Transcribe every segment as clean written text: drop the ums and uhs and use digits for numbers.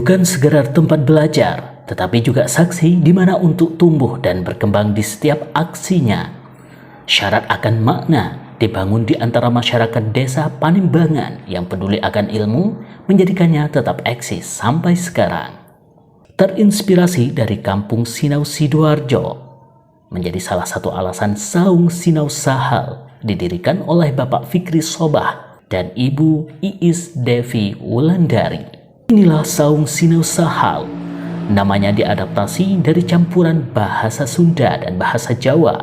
bukan sekedar tempat belajar, tetapi juga saksi di mana untuk tumbuh dan berkembang di setiap aksinya. Syarat akan makna dibangun di antara masyarakat desa Panimbangan yang peduli akan ilmu, menjadikannya tetap eksis sampai sekarang. Terinspirasi dari kampung Sinau Sidoarjo, menjadi salah satu alasan Saung Sinau Sahal didirikan oleh Bapak Fikri Sobah dan Ibu Iis Devi Wulandari. Inilah Saung Sinau Sahal. Namanya diadaptasi dari campuran bahasa Sunda dan bahasa Jawa,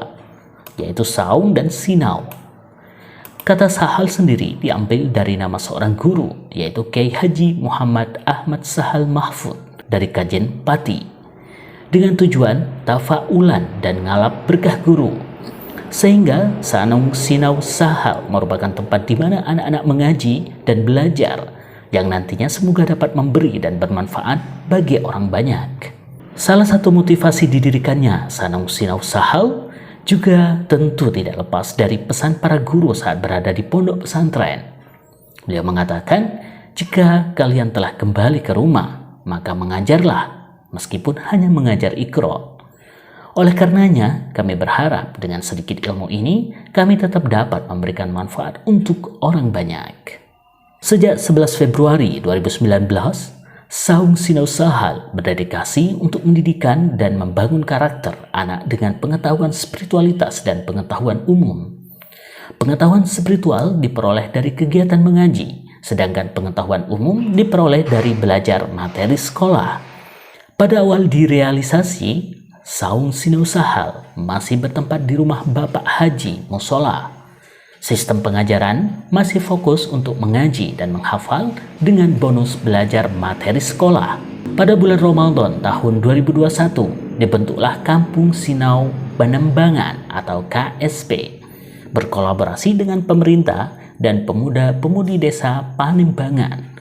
yaitu saung dan sinau. Kata Sahal sendiri diambil dari nama seorang guru, yaitu Kiai Haji Muhammad Ahmad Sahal Mahfud dari Kajen Pati, dengan tujuan tafaulan dan ngalap berkah guru. Sehingga Saung Sinau Sahal merupakan tempat di mana anak-anak mengaji dan belajar, yang nantinya semoga dapat memberi dan bermanfaat bagi orang banyak. Salah satu motivasi didirikannya Saung Sinau Sahal juga tentu tidak lepas dari pesan para guru saat berada di pondok pesantren. Beliau mengatakan, jika kalian telah kembali ke rumah, maka mengajarlah, meskipun hanya mengajar Iqra. Oleh karenanya, kami berharap dengan sedikit ilmu ini, kami tetap dapat memberikan manfaat untuk orang banyak. Sejak 11 Februari 2019, Saung Sinau Sahal berdedikasi untuk mendidikan dan membangun karakter anak dengan pengetahuan spiritualitas dan pengetahuan umum. Pengetahuan spiritual diperoleh dari kegiatan mengaji, sedangkan pengetahuan umum diperoleh dari belajar materi sekolah. Pada awal direalisasi, Saung Sinau Sahal masih bertempat di rumah Bapak Haji Musola. Sistem pengajaran masih fokus untuk mengaji dan menghafal dengan bonus belajar materi sekolah. Pada bulan Ramadan tahun 2021, dibentuklah Kampung Sinau Panimbangan atau KSP, berkolaborasi dengan pemerintah dan pemuda-pemudi desa Panimbangan,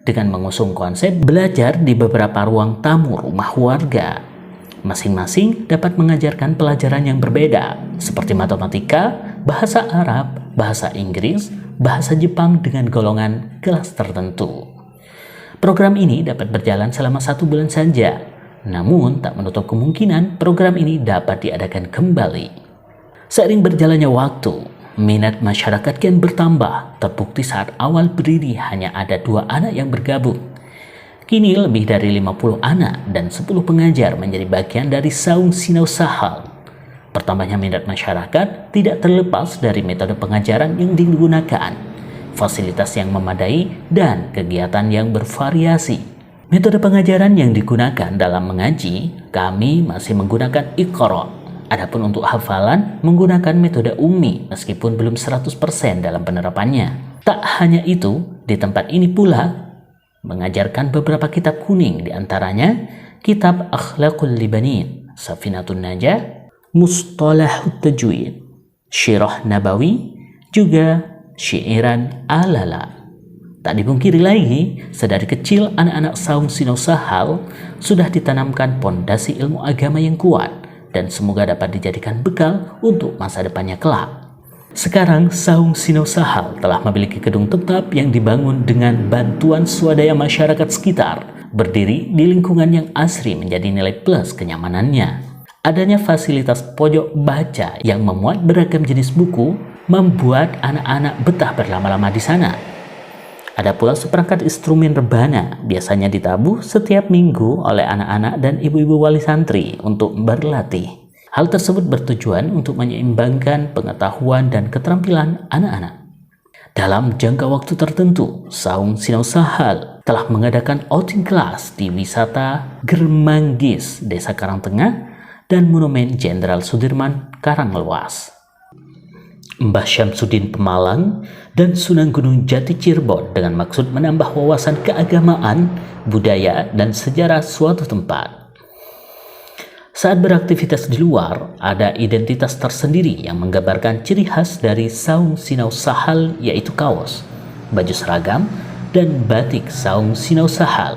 dengan mengusung konsep belajar di beberapa ruang tamu rumah warga. Masing-masing dapat mengajarkan pelajaran yang berbeda, seperti matematika, bahasa Arab, bahasa Inggris, bahasa Jepang dengan golongan kelas tertentu. Program ini dapat berjalan selama 1 bulan saja, namun tak menutup kemungkinan program ini dapat diadakan kembali. Seiring berjalannya waktu, minat masyarakat kian bertambah. Terbukti saat awal berdiri hanya ada 2 anak yang bergabung. Kini lebih dari 50 anak dan 10 pengajar menjadi bagian dari Saung Sinau Sahal. Bertambahnya minat masyarakat tidak terlepas dari metode pengajaran yang digunakan, fasilitas yang memadai, dan kegiatan yang bervariasi. Metode pengajaran yang digunakan dalam mengaji, kami masih menggunakan Iqra. Adapun untuk hafalan, menggunakan metode ummi meskipun belum 100% dalam penerapannya. Tak hanya itu, di tempat ini pula mengajarkan beberapa kitab kuning, diantaranya kitab Akhlaqul Libanin, Safinatun Najah, Mustalahut Tajwid, Syirah Nabawi, juga Syiiran Alala. Tak dipungkiri lagi, sedari kecil anak-anak Saung Sinau Sahal sudah ditanamkan pondasi ilmu agama yang kuat dan semoga dapat dijadikan bekal untuk masa depannya kelak. Sekarang Saung Sinau Sahal telah memiliki gedung tetap yang dibangun dengan bantuan swadaya masyarakat sekitar, berdiri di lingkungan yang asri menjadi nilai plus kenyamanannya. Adanya fasilitas pojok baca yang memuat beragam jenis buku membuat anak-anak betah berlama-lama di sana. Ada pula seperangkat instrumen rebana, biasanya ditabuh setiap minggu oleh anak-anak dan ibu-ibu wali santri untuk berlatih. Hal tersebut bertujuan untuk menyeimbangkan pengetahuan dan keterampilan anak-anak. Dalam jangka waktu tertentu, Saung Sinau Sahal telah mengadakan outing kelas di wisata Germanggis, Desa Karangtengah, dan Monumen Jenderal Sudirman, Karanglewas. Mbah Syamsuddin Pemalang dan Sunan Gunung Jati Cirebon dengan maksud menambah wawasan keagamaan, budaya, dan sejarah suatu tempat. Saat beraktivitas di luar, ada identitas tersendiri yang menggambarkan ciri khas dari Saung Sinau Sahal, yaitu kaos, baju seragam, dan batik Saung Sinau Sahal.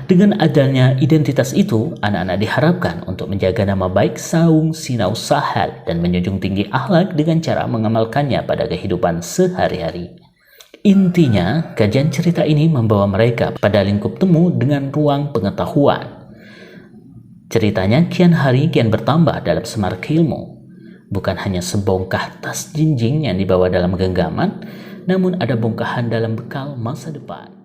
Dengan adanya identitas itu, anak-anak diharapkan untuk menjaga nama baik Saung Sinau Sahal dan menjunjung tinggi akhlak dengan cara mengamalkannya pada kehidupan sehari-hari. Intinya, kajian cerita ini membawa mereka pada lingkup temu dengan ruang pengetahuan. Ceritanya kian hari kian bertambah dalam semarak ilmu. Bukan hanya sebongkah tas jinjing yang dibawa dalam genggaman, namun ada bongkahan dalam bekal masa depan.